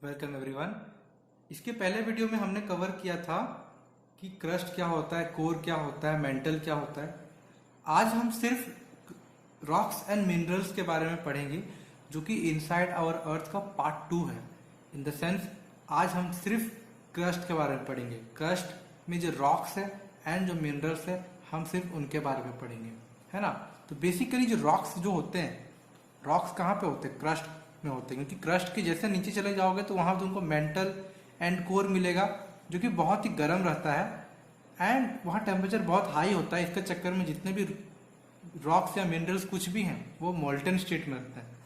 Welcome everyone. इसके पहले video में हमने कवर किया था कि क्रस्ट क्या होता है, कोर क्या होता है, मेंटल क्या होता है। आज हम सिर्फ रॉक्स एंड मिनरल्स के बारे में पढ़ेंगे जो कि इनसाइड आवर अर्थ का पार्ट 2 है। इन द सेंस आज हम सिर्फ क्रस्ट के बारे में पढ़ेंगे। क्रस्ट में जो रॉक्स है एंड जो मिनरल्स है हम सिर्फ उनके बारे में पढ़ेंगे, है ना। तो बेसिकली जो रॉक्स जो होते हैं, रॉक्स कहाँ पे होते हैं? क्रस्ट में होते हैं, क्योंकि क्रस्ट के जैसे नीचे चले जाओगे तो वहां तुमको मेंटल एंड कोर मिलेगा जो कि बहुत ही गर्म रहता है एंड वहाँ टेम्परेचर बहुत हाई होता है। इसके चक्कर में जितने भी रॉक्स या मिनरल्स कुछ भी हैं वो मोल्टन स्टेट में रहते हैं।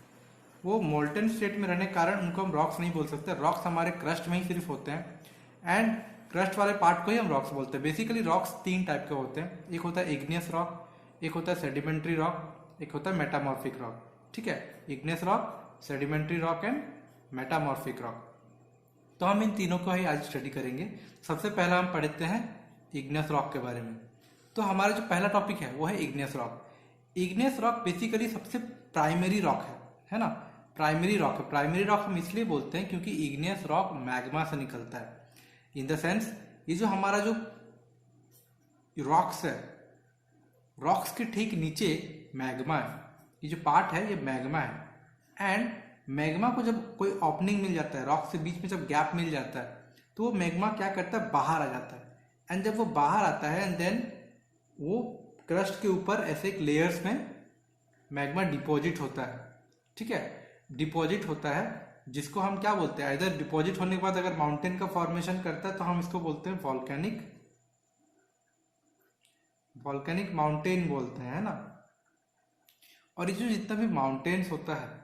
वो मोल्टन स्टेट में रहने के कारण उनको हम रॉक्स नहीं बोल सकते। रॉक्स हमारे क्रस्ट में ही सिर्फ होते हैं एंड क्रस्ट वाले पार्ट को ही हम रॉक्स बोलते हैं। बेसिकली रॉक्स 3 टाइप के होते हैं। एक होता है इग्नियस रॉक, एक होता है सेडिमेंट्री रॉक, एक होता है मेटामॉर्फिक रॉक। ठीक है, igneous rock, sedimentary rock and metamorphic rock. तो हम इन तीनों को ही आज स्टडी करेंगे। सबसे पहला हम पढ़ते हैं इग्नियस रॉक के बारे में। तो हमारा जो पहला टॉपिक है वो है igneous rock. Igneous rock basically सबसे प्राइमरी रॉक है ना। प्राइमरी रॉक है। प्राइमरी रॉक हम इसलिए बोलते हैं क्योंकि इग्नियस रॉक मैग्मा से निकलता है। इन द सेंस ये जो हमारा जो रॉक्स है, रॉक्स के ठीक नीचे मैग्मा है। ये जो पार्ट है ये मैग्मा है एंड मैग्मा को जब कोई ओपनिंग मिल जाता है, रॉक से बीच में जब गैप मिल जाता है तो वो मैग्मा क्या करता है, बाहर आ जाता है। एंड जब वो बाहर आता है एंड देन वो क्रस्ट के ऊपर ऐसे एक लेयर्स में मैग्मा डिपॉजिट होता है। ठीक है, डिपॉजिट होता है जिसको हम क्या बोलते हैं, इधर डिपॉजिट होने के बाद अगर माउंटेन का फॉर्मेशन करता है तो हम इसको बोलते हैं वॉल्केनिक माउंटेन बोलते हैं, है ना। और ये जो जितना भी माउंटेन्स होता है,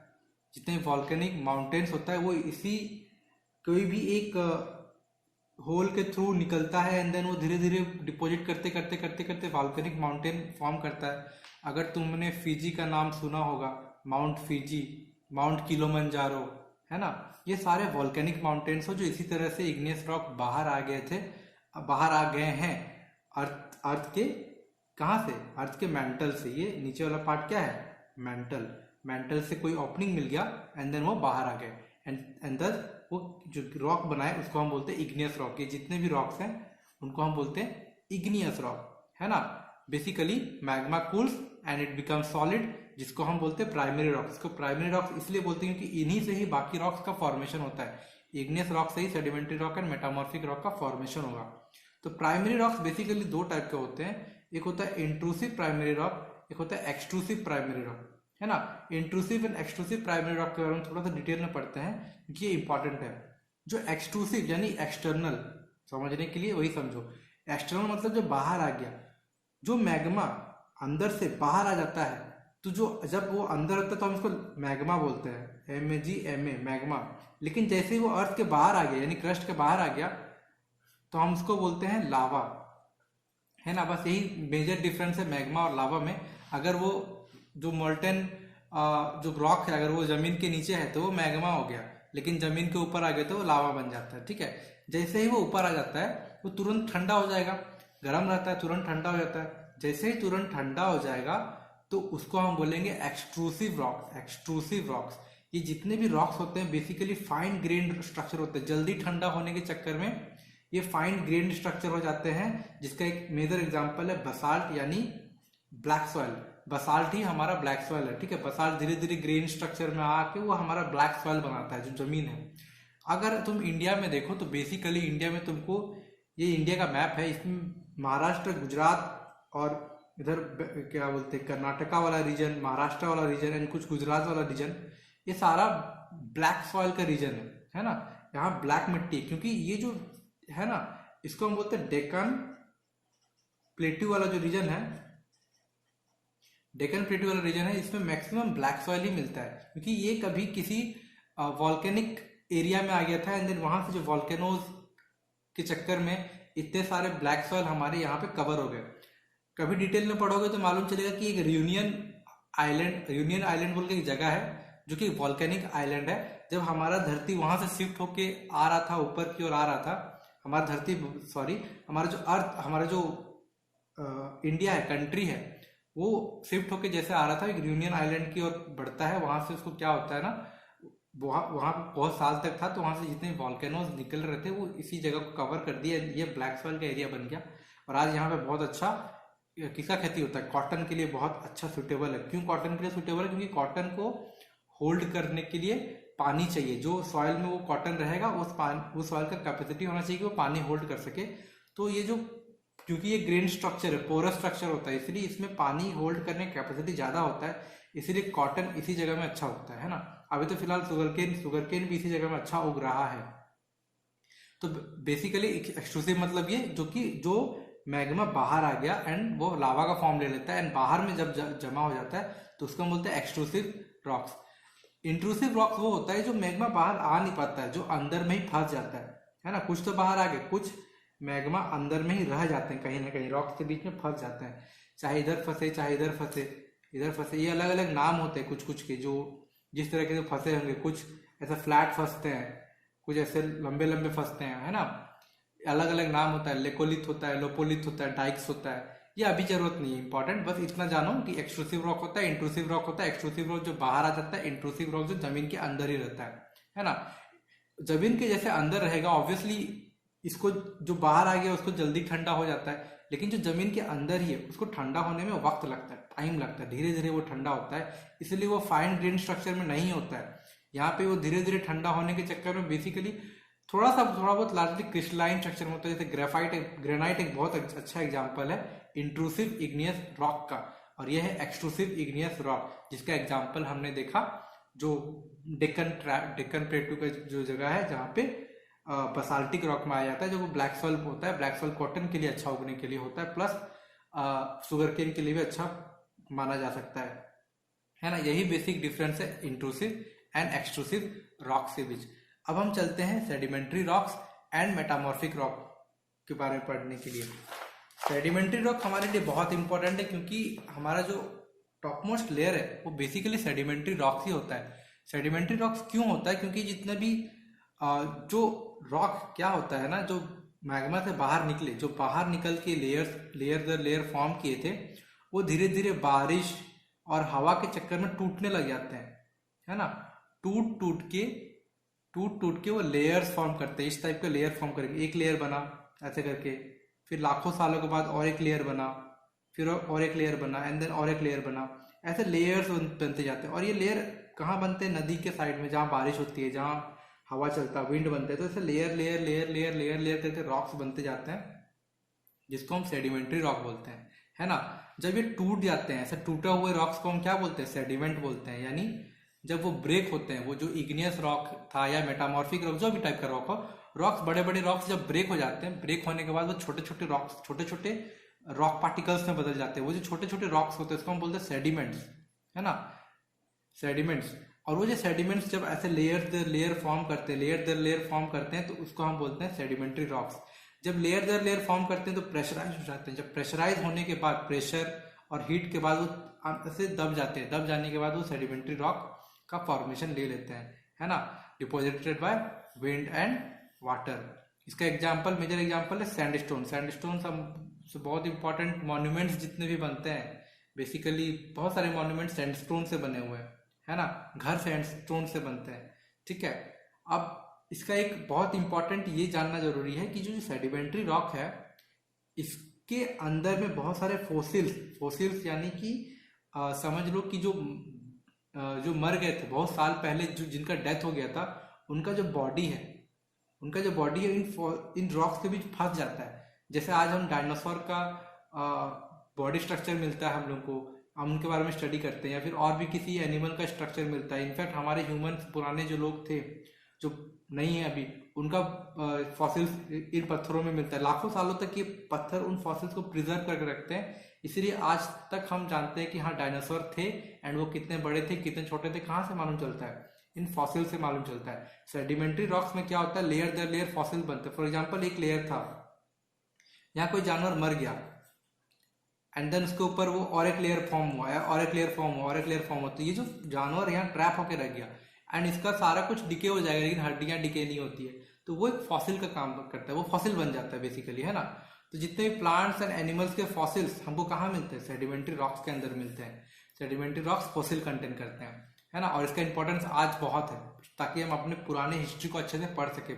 जितने वॉल्केनिक माउंटेन्स होता है वो इसी कोई भी एक होल के थ्रू निकलता है एंड देन वो धीरे धीरे डिपॉजिट करते करते करते करते वॉल्केनिक माउंटेन फॉर्म करता है। अगर तुमने फिजी का नाम सुना होगा, माउंट फिजी, माउंट किलोमंजारो, है ना, ये सारे वॉल्केनिक माउंटेन्स हो जो इसी तरह से इग्नियस रॉक बाहर आ गए थे, बाहर आ गए हैं अर्थ के कहाँ से, अर्थ के मेंटल से। ये नीचे वाला पार्ट क्या है, मेंटल से कोई ओपनिंग मिल गया एंड देन वो बाहर आ गए एंड दस वो जो रॉक बनाए उसको हम बोलते हैं इग्नियस रॉक। ये जितने भी रॉक्स हैं उनको हम बोलते हैं इग्नियस रॉक, है ना। Basically magma cools and it become solid, जिसको हम बोलते हैं प्राइमरी रॉक्स। इसको प्राइमरी रॉक्स इसलिए बोलते हैं क्योंकि इन्हीं से ही बाकी रॉक्स का फॉर्मेशन होता है। इग्नियस रॉक से ही sedimentary rock and metamorphic rock का फॉर्मेशन होगा। तो प्राइमरी रॉक्स बेसिकली 2 टाइप के होते हैं। एक होता है इंट्रूसिव प्राइमरी रॉक, एक होता है एक्सट्रूसिव प्राइमरी रॉक, है ना। Intrusive and extrusive primary rock के बारे में थोड़ा सा डिटेल में पढ़ते हैं क्योंकि ये इंपॉर्टेंट है। जो एक्सट्रूसिव यानी एक्सटर्नल, समझने के लिए वही समझो। एक्सटर्नल मतलब जो बाहर आ गया, जो मैग्मा अंदर से बाहर आ जाता है, तो जो जब वो अंदर होता है तो हम इसको मैग्मा बोलते हैं, MAGMA, मैग्मा। लेकिन जैसे ही वो अर्थ के बाहर आ गया यानी क्रस्ट के बाहर आ गया तो हम उसको बोलते हैं लावा, है ना। बस यही मेजर डिफरेंस है मैग्मा और लावा में। अगर वो जो मोल्टेन जो रॉक है अगर वो जमीन के नीचे है तो वो मैग्मा हो गया, लेकिन जमीन के ऊपर आ गया तो वो लावा बन जाता है। ठीक है, जैसे ही वो ऊपर आ जाता है वो तुरंत ठंडा हो जाएगा। गर्म रहता है, तुरंत ठंडा हो जाता है। जैसे ही तुरंत ठंडा हो जाएगा तो उसको हम बोलेंगे एक्सट्रूसिव रॉक्स। एक्सट्रूसिव रॉक्स, ये जितने भी रॉक्स होते हैं बेसिकली फाइन ग्रेन्ड स्ट्रक्चर होते हैं। जल्दी ठंडा होने के चक्कर में ये फाइन ग्रेन्ड स्ट्रक्चर हो जाते हैं, जिसका एक मेजर एग्जांपल है बसाल्ट यानी ब्लैक सॉइल। बसाल्ट ही हमारा ब्लैक सॉइल है। ठीक है, बसाल्ट धीरे धीरे ग्रेन स्ट्रक्चर में आके वो हमारा ब्लैक सॉइल बनाता है जो जमीन है। अगर तुम इंडिया में देखो तो बेसिकली इंडिया में तुमको, ये इंडिया का मैप है, इसमें महाराष्ट्र, गुजरात और इधर क्या बोलते हैं कर्नाटका वाला रीजन, महाराष्ट्र वाला रीजन एंड कुछ गुजरात वाला रीजन, ये सारा ब्लैक सॉइल का रीजन है ना। यहाँ ब्लैक मिट्टी, क्योंकि ये जो है ना इसको हम बोलते हैं डेक्कन प्लेट्यू वाला जो रीजन है, डेक्कन प्लेट्यू वाला रीजन है, इसमें मैक्सिमम ब्लैक सॉइल ही मिलता है क्योंकि ये कभी किसी वॉल्केनिक एरिया में आ गया था एंड देन वहां से जो वॉल्केनोज के चक्कर में इतने सारे ब्लैक सॉइल हमारे यहाँ पे कवर हो गए। कभी डिटेल में पढ़ोगे तो मालूम चलेगा कि एक यूनियन आइलैंड बोल के एक जगह है जो कि वॉल्केनिक आइलैंड है। जब हमारा धरती वहां से शिफ्ट होके आ रहा था, ऊपर की ओर आ रहा था, हमारा धरती सॉरी हमारा जो अर्थ, हमारा जो इंडिया है, कंट्री है, वो शिफ्ट होके जैसे आ रहा था एक यूनियन आइलैंड की ओर बढ़ता है। वहां से उसको क्या होता है ना, वहाँ वहाँ पे बहुत साल तक था, तो वहाँ से जितने वॉल्केनोज निकल रहे थे वो इसी जगह को कवर कर दिया, ये ब्लैक सॉइल का एरिया बन गया। और आज यहाँ पे बहुत अच्छा किसका खेती होता है, कॉटन के लिए बहुत अच्छा सूटेबल है। क्यों कॉटन के लिए सूटेबल है? क्योंकि कॉटन को होल्ड करने के लिए पानी चाहिए, जो सॉइल में वो कॉटन रहेगा उस सॉइल का कैपेसिटी होना चाहिए कि वो पानी होल्ड कर सके। तो ये जो, क्योंकि ये ग्रेन स्ट्रक्चर है, पोरस स्ट्रक्चर होता है, इसलिए इसमें पानी होल्ड करने की कैपेसिटी ज़्यादा होता है, इसीलिए कॉटन इसी जगह में अच्छा होता है ना। अभी तो फिलहाल शुगरकेन भी इसी जगह में अच्छा उग रहा है। तो बेसिकली एक्सट्रूसिव मतलब ये जो मैग्मा बाहर आ गया एंड वो लावा का फॉर्म ले लेता है एंड बाहर में जब जमा हो जाता है तो उसको हम बोलते हैं एक्सट्रूसिव रॉक्स। इंट्रूसिव रॉक्स वो होता है जो मैग्मा बाहर आ नहीं पाता है, जो अंदर में ही फंस जाता है ना। कुछ तो बाहर आ गए, कुछ मैग्मा अंदर में ही रह जाते हैं, कहीं ना कहीं रॉक्स के बीच में फंस जाते हैं, चाहे इधर फंसे चाहे इधर फंसे, इधर फंसे। ये अलग अलग नाम होते हैं कुछ कुछ के, जो जिस तरह के फंसे होंगे। कुछ ऐसा फ्लैट फंसते हैं, कुछ ऐसे लंबे लंबे फंसते हैं, है ना। अलग अलग नाम होता है, लेकोलिथ होता है, लोपोलिथ होता है, डाइक्स होता है। ये अभी जरूरत नहीं है, इंपॉर्टेंट बस इतना जानो कि एक्सट्रूसिव रॉक होता है, इंट्रूसिव रॉक होता है। एक्सट्रूसिव रॉक जो बाहर आ जाता है, इंट्रूसिव रॉक जो जमीन के अंदर ही रहता है ना। जमीन के जैसे अंदर रहेगा, ऑब्वियसली इसको जो बाहर आ गया उसको जल्दी ठंडा हो जाता है, लेकिन जो जमीन के अंदर ही है उसको ठंडा होने में वक्त लगता है, टाइम लगता है, धीरे धीरे वो ठंडा होता है, इसलिए वो फाइन ग्रेन स्ट्रक्चर में नहीं होता है। यहाँ पे वो धीरे धीरे ठंडा होने के चक्कर में बेसिकली थोड़ा बहुत लार्जली क्रिस्टलाइन स्ट्रक्चर में होता है। जैसे ग्रेनाइट एक बहुत अच्छा एग्जाम्पल है इंट्रूसिव इग्नियस रॉक का, और यह है एक्सट्रूसिव इग्नियस रॉक, जिसका एग्जाम्पल हमने देखा जो डेक्कन प्लेटू का जो जगह है जहाँ पे बसाल्टिक रॉक में आ जाता है, जो वो ब्लैक सॉइल होता है। ब्लैक सॉइल कॉटन के लिए अच्छा उगने के लिए होता है, प्लस शुगर केन के लिए भी अच्छा माना जा सकता है ना। यही बेसिक डिफरेंस है इंट्रूसिव एंड एक्सट्रूसिव रॉक्स के बीच। अब हम चलते हैं sedimentary rocks and metamorphic rock के बारे में पढ़ने के लिए। सेडिमेंट्री रॉक हमारे लिए बहुत इंपॉर्टेंट है, क्योंकि हमारा जो टॉप मोस्ट लेयर है वो बेसिकली सेडिमेंट्री रॉक्स ही होता है। सेडिमेंट्री रॉक्स क्यों होता है? क्योंकि जितने भी जो रॉक क्या होता है ना, जो मैग्मा से बाहर निकले, जो बाहर निकल के लेयर दर लेयर फॉर्म किए थे, वो धीरे धीरे बारिश और हवा के चक्कर में टूटने लग जाते हैं, है ना। टूट टूट के वो लेयर्स फॉर्म करते हैं। इस टाइप का लेयर फॉर्म करेंगे, एक लेयर बना ऐसे करके, फिर लाखों सालों के बाद और एक लेयर बना, फिर और एक लेयर बना, एंड देन और एक लेयर बना, ऐसे लेयर्स बनते जाते हैं। और ये लेयर कहाँ बनते हैं? नदी के साइड में, जहाँ बारिश होती है, जहाँ हवा चलता है, विंड बनते हैं। तो ऐसे layer layer layer layer layer layer करके रॉक्स बनते जाते हैं, जिसको हम सेडिमेंट्री रॉक बोलते हैं, है ना। जब ये टूट जाते हैं, ऐसे टूटा हुए रॉक्स को हम क्या बोलते हैं? सेडिमेंट बोलते हैं। यानी जब वो ब्रेक होते हैं, वो जो इग्नियस रॉक था या मेटामॉर्फिक रॉक, जो भी टाइप का रॉक हो, रॉक्स बड़े बड़े रॉक्स जब ब्रेक हो जाते हैं, ब्रेक होने के बाद वो छोटे छोटे रॉक पार्टिकल्स में बदल जाते हैं। वो जो छोटे छोटे रॉक्स होते हैं उसको हम बोलते हैं सेडिमेंट्स, है ना, सेडिमेंट्स। और वो जो सेडिमेंट्स जब ऐसे लेयर दर लेयर फॉर्म करते हैं तो उसको हम बोलते हैं सेडिमेंट्री रॉक्स। जब लेयर दर लेयर फॉर्म करते हैं तो प्रेशराइज हो जाते हैं। जब प्रेशराइज होने के बाद, प्रेशर और हीट के बाद वो ऐसे दब जाते हैं। दब जाने के बाद वो सेडिमेंट्री रॉक का फॉर्मेशन ले लेते हैं, है ना, deposited by wind and water. इसका एग्जांपल, मेजर एग्जांपल है सैंडस्टोन। सैंडस्टोन सब बहुत इंपॉर्टेंट मॉन्यूमेंट्स जितने भी बनते हैं, बेसिकली बहुत सारे मॉन्यूमेंट सैंडस्टोन से बने हुए हैं, है ना। घर सैंडस्टोन से बनते हैं, ठीक है। अब इसका एक बहुत इंपॉर्टेंट ये जानना जरूरी है कि जो सेडिमेंट्री रॉक है, इसके अंदर में बहुत सारे फोसिल्स यानी कि समझ लो कि जो मर गए थे बहुत साल पहले, जो जिनका डेथ हो गया था, उनका जो बॉडी है इन रॉक्स के बीच फंस जाता है। जैसे आज हम डायनासोर का बॉडी स्ट्रक्चर मिलता है हम लोग को, हम उनके बारे में स्टडी करते हैं, या फिर और भी किसी एनिमल का स्ट्रक्चर मिलता है। इनफैक्ट हमारे ह्यूमन पुराने जो लोग थे, जो नहीं है अभी, उनका फॉसिल्स इन पत्थरों में मिलता है। लाखों सालों तक ये पत्थर उन फॉसिल्स को प्रिजर्व करके रखते हैं, इसलिए आज तक हम जानते हैं कि हाँ डायनासोर थे, एंड वो कितने बड़े थे, कितने छोटे थे, कहाँ से मालूम चलता है? इन फॉसिल से मालूम चलता है। सेडिमेंट्री रॉक्स में क्या होता है? लेयर दर लेयर फॉसिल बनते हैं। फॉर एग्जाम्पल, एक लेयर था, यहाँ कोई जानवर मर गया, एंड देन उसके ऊपर वो और एक लेयर फॉर्म हुआ, और एक लेयर फॉर्म हुआ, और एक लेयर फॉर्म हुआ। तो ये जो जानवर यहाँ ट्रैप होकर रह गया, एंड इसका सारा कुछ डिके हो जाएगा, लेकिन हड्डियां डिके नहीं होती है, तो वो एक फॉसिल का काम करता है, वो फॉसिल बन जाता है बेसिकली, है ना। तो जितने भी प्लांट्स एंड एनिमल्स के फॉसिल्स हमको कहाँ मिलते हैं? सेडिमेंट्री रॉक्स के अंदर मिलते हैं। सेडिमेंट्री रॉक्स फॉसिल कंटेन करते हैं, है ना। और इसका इंपॉर्टेंस आज बहुत है, ताकि हम अपने पुराने हिस्ट्री को अच्छे से पढ़ सके,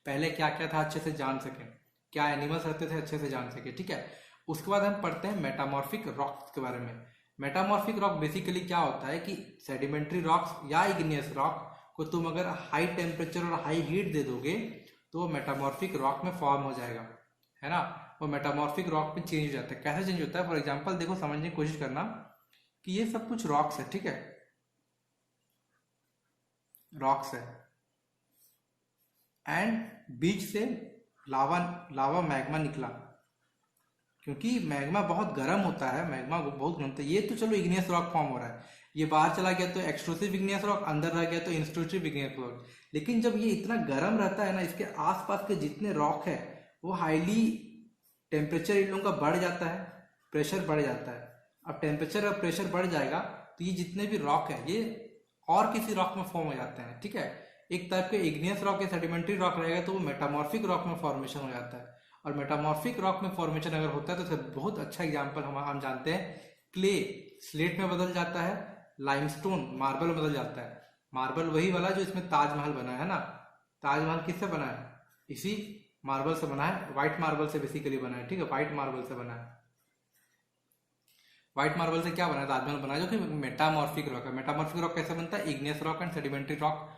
पहले क्या क्या था अच्छे से जान सकें, क्या एनिमल्स रहते थे अच्छे से जान सके, ठीक है। उसके बाद हम पढ़ते हैं मेटामॉर्फिक रॉक्स के बारे में। मेटामॉर्फिक रॉक बेसिकली क्या होता है कि सेडिमेंट्री रॉक्स या इग्नियस रॉक को तुम अगर हाई टेम्परेचर और हाई हीट दे दोगे तो वो मेटामॉर्फिक रॉक में फॉर्म हो जाएगा, है ना। वो मेटामॉर्फिक रॉक में चेंज हो जाता है। कैसे चेंज होता है, फॉर एग्जांपल देखो, समझने की कोशिश करना कि ये सब कुछ रॉक्स है, ठीक है, रॉक्स है, एंड बीच से लावा मैग्मा निकला, क्योंकि मैग्मा बहुत गर्म होता है, मैग्मा बहुत गर्म होता है। ये तो चलो इग्नियस रॉक फॉर्म हो रहा है, ये बाहर चला गया तो एक्सट्रूसिव इग्नियस रॉक, अंदर रह गया तो इंट्रूसिव इग्नियस रॉक। लेकिन जब ये इतना गर्म रहता है ना, इसके आसपास के जितने रॉक है वो हाईली टेम्परेचर इन लोगों का बढ़ जाता है, प्रेशर बढ़ जाता है। अब टेम्परेचर और प्रेशर बढ़ जाएगा तो ये जितने भी रॉक है ये और किसी रॉक में फॉर्म हो जाते हैं, ठीक है। एक टाइप के इग्नियस रॉक या सेडिमेंट्री रॉक रहेगा तो वो मेटामॉर्फिक रॉक में फॉर्मेशन हो जाता है। और मेटामॉर्फिक रॉक में फॉर्मेशन अगर होता है तो बहुत अच्छा एग्जांपल हम जानते हैं, क्ले स्लेट में बदल जाता है, लाइमस्टोन मार्बल में बदल जाता है। मार्बल वही वाला जो इसमें ताजमहल बना है ना, ताजमहल किससे बना है, इसी मार्बल से बना है, व्हाइट मार्बल से बेसिकली बना है, ठीक है, व्हाइट मार्बल से बना है। व्हाइट मार्बल से क्या बना है, ताजमहल बना है, जो कि मेटामॉर्फिक रॉक है। मेटामॉर्फिक रॉक कैसे बनता है, igneous rock and sedimentary rock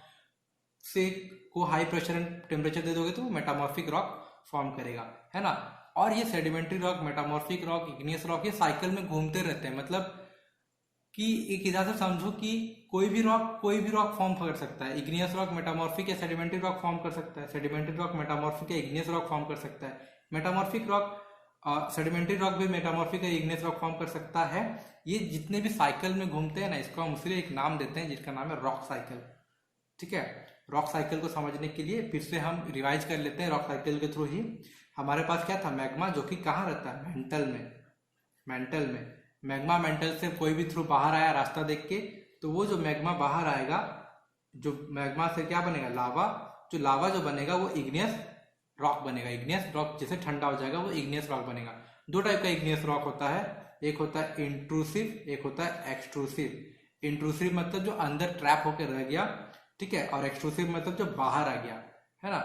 से को हाई प्रेशर एंड टेम्परेचर दे दोगे तो वो मेटामॉर्फिक रॉक फॉर्म करेगा, है ना। और ये sedimentary rock, metamorphic rock, igneous rock ये साइकिल में घूमते रहते हैं। मतलब कि एक हिसाब से समझो कि कोई भी रॉक फॉर्म कर सकता है। इग्नियस रॉक मेटामॉर्फिक या सेडिमेंट्री रॉक फॉर्म कर सकता है, सेडिमेंट्री रॉक मेटामॉर्फिक या इग्नियस रॉक फॉर्म कर सकता है, मेटामॉर्फिक रॉक सेडिमेंट्री रॉक भी मेटामॉर्फिक या इग्नियस रॉक फॉर्म कर सकता है। ये जितने भी साइकिल में घूमते हैं ना, इसको हम उसके लिए एक नाम देते हैं जिसका नाम है रॉक साइकिल, ठीक है। रॉक साइकिल को समझने के लिए फिर से हम रिवाइज कर लेते हैं। रॉक साइकिल के थ्रू ही हमारे पास क्या था, मैग्मा, जो कि कहाँ रहता है, मेंटल में। मैग्मा मेंटल से कोई भी थ्रू बाहर आया रास्ता देख के, तो वो जो मैग्मा बाहर आएगा, जो मैग्मा से क्या बनेगा, लावा जो बनेगा वो इग्नियस रॉक बनेगा। इग्नियस रॉक जैसे ठंडा हो जाएगा वो इग्नियस रॉक बनेगा। दो टाइप का इग्नियस रॉक होता है, एक होता है इंट्रूसिव, एक होता है एक्सट्रूसिव। इंट्रूसिव मतलब जो अंदर ट्रैप होकर रह गया, ठीक है, और एक्सट्रूसिव मतलब जो बाहर आ गया, है ना।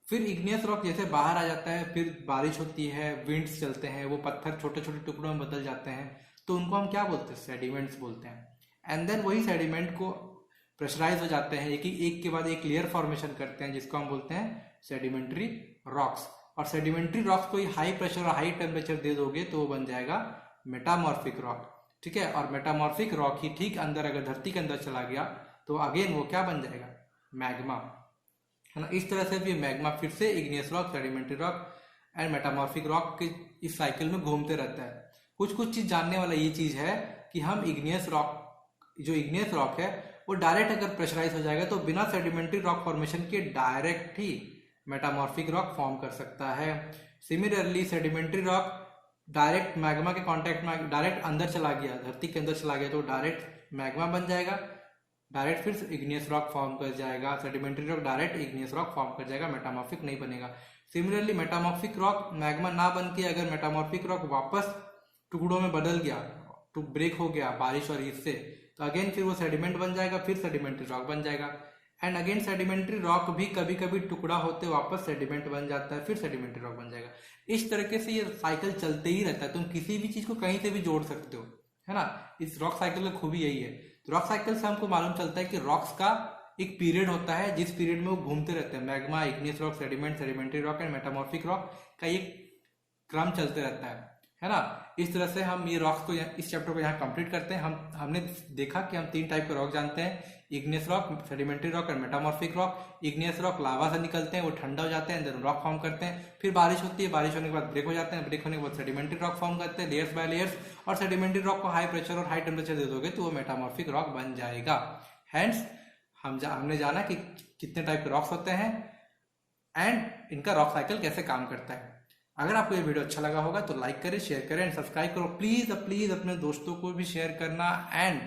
फिर इग्नियस रॉक जैसे बाहर आ जाता है, फिर बारिश होती है, विंड्स चलते हैं, वो पत्थर छोटे छोटे टुकड़ों में बदल जाते हैं, तो उनको हम क्या बोलते हैं, सेडिमेंट्स बोलते हैं। एंड देन वही सेडिमेंट को प्रेशराइज हो जाते हैं, एक के बाद एक लेयर फॉर्मेशन करते हैं, जिसको हम बोलते हैं सेडिमेंट्री रॉक्स। और सेडिमेंट्री रॉक्स को हाई प्रेशर और हाई टेम्परेचर दे दोगे तो वो बन जाएगा मेटामॉर्फिक रॉक, ठीक है। और मेटामॉर्फिक रॉक ही ठीक अंदर अगर धरती के अंदर चला गया तो अगेन वो क्या बन जाएगा, मैग्मा, है ना। इस तरह से भी मैग्मा फिर से igneous rock, sedimentary rock and metamorphic rock के इस साइकिल में घूमते रहता है। कुछ चीज जानने वाला ये चीज है कि हम इग्नियस रॉक है वो डायरेक्ट अगर प्रेशराइज हो जाएगा तो बिना सेडिमेंट्री रॉक फॉर्मेशन के डायरेक्ट ही मेटामॉर्फिक रॉक फॉर्म कर सकता है। Similarly sedimentary rock direct magma के कांटेक्ट में डायरेक्ट अंदर चला गया, धरती के अंदर चला गया तो डायरेक्ट मैग्मा बन जाएगा, डायरेक्ट फिर इग्नियस रॉक फॉर्म कर जाएगा। Sedimentary rock direct igneous rock form कर जाएगा, मेटामॉर्फिक नहीं बनेगा। सिमिलरली मेटामॉर्फिक रॉक मैग्मा ना बन के अगर मेटामॉर्फिक रॉक वापस टुकड़ों में बदल गया, तो ब्रेक हो गया बारिश और इससे, तो अगेन फिर वो सेडिमेंट बन जाएगा, फिर सेडिमेंट्री रॉक बन जाएगा। एंड अगेन सेडिमेंट्री रॉक भी कभी कभी टुकड़ा होते वापस सेडिमेंट बन जाता है, फिर सेडिमेंट्री रॉक बन जाएगा। इस तरीके से ये साइकिल चलते ही रहता है, तुम किसी भी चीज को कहीं से भी जोड़ सकते हो, है ना। इस रॉक साइकिल का खूबी यही है। रॉक साइकिल से हमको मालूम चलता है कि रॉक्स का एक पीरियड होता है जिस पीरियड में वो घूमते रहते हैं, magma, igneous rock, sedimentary rock and metamorphic rock का एक क्रम चलते रहता है ना। इस तरह से हम ये रॉक्स को इस चैप्टर को यहाँ कंप्लीट करते हैं। हमने देखा कि हम 3 टाइप के रॉक जानते हैं, इग्नियस रॉक, सेडिमेंट्री रॉक और मेटामॉर्फिक रॉक। इग्नियस रॉक लावा से निकलते हैं, वो ठंडा हो जाते हैं, देन रॉक फॉर्म करते हैं, फिर बारिश होती है, बारिश होने के बाद ब्रेक हो जाते हैं, ब्रेक होने के बाद सेडिमेंट्री रॉक फॉर्म करते हैं लेयर्स बाय लेयर्स। और सेडिमेंट्री रॉक को हाई प्रेशर और हाई टेम्परेचर दे दोगे तो वो मेटामॉर्फिक रॉक बन जाएगा। हैंस हमने जाना कि कितने टाइप के रॉक्स होते हैं एंड इनका रॉक साइकिल कैसे काम करता है। अगर आपको ये वीडियो अच्छा लगा होगा तो लाइक करें, शेयर करें एंड सब्सक्राइब करो। प्लीज अपने दोस्तों को भी शेयर करना एंड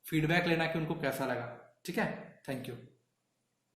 फीडबैक लेना कि उनको कैसा लगा, ठीक है। Thank you.